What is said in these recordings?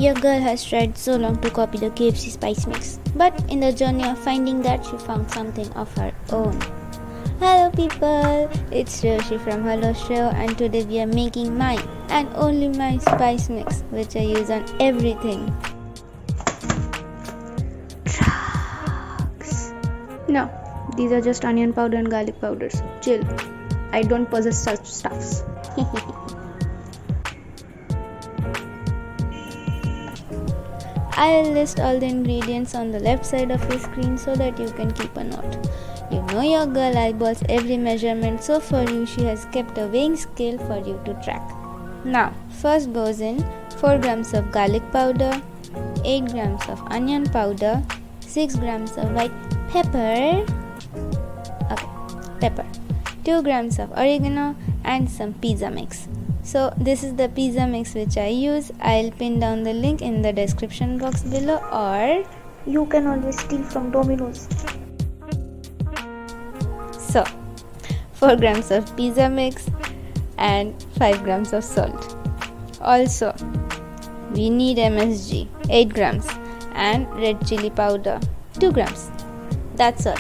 Your girl has tried so long to copy the KFC spice mix, but in the journey of finding that, she found something of her own. Hello people, it's Sreyoshi from Hello Sreyo, and today we are making mine and only my spice mix, which I use on everything. Drugs. No, these are just onion powder and garlic powders. Chill. I don't possess such stuffs. I'll list all the ingredients on the left side of your screen so that you can keep a note. You know your girl eyeballs every measurement, so for you she has kept a weighing scale for you to track. Now, first goes in 4 grams of garlic powder, 8 grams of onion powder, 6 grams of white pepper, 2 grams of oregano and some pizza mix. So this is the pizza mix which I use. I'll pin down the link in the description box below, or you can always steal from Domino's. So 4 grams of pizza mix and 5 grams of salt. Also we need MSG 8 grams and red chili powder 2 grams. That's all.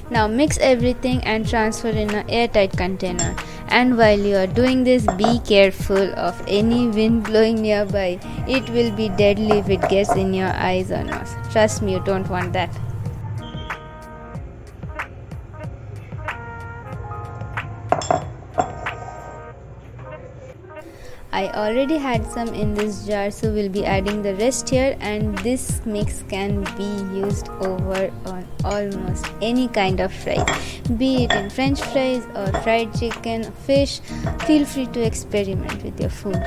Now mix everything and transfer in an airtight container. And while you are doing this, be careful of any wind blowing nearby. It will be deadly if it gets in your eyes or nose. Trust me, you don't want that. I already had some in this jar, so we'll be adding the rest here, and this mix can be used over on almost any kind of fries, be it in french fries or fried chicken, fish. Feel free to experiment with your food.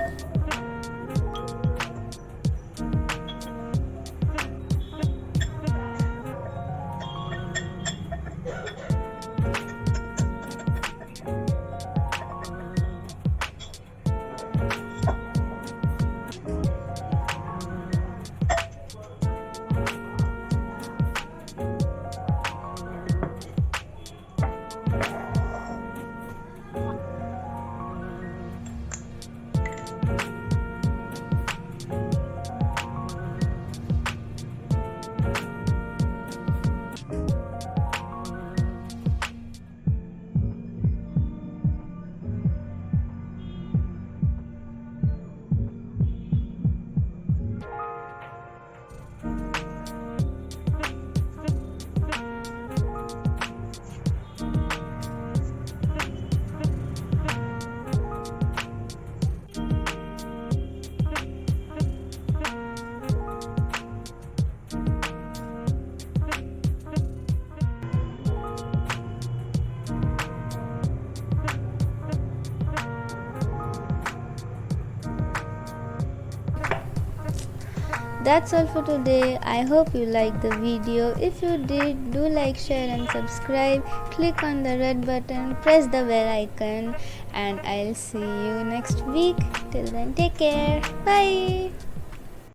That's all for today. I hope you liked the video. If you did, do like, share and subscribe. Click on the red button, press the bell icon, and I'll see you next week. Till then, take care. Bye.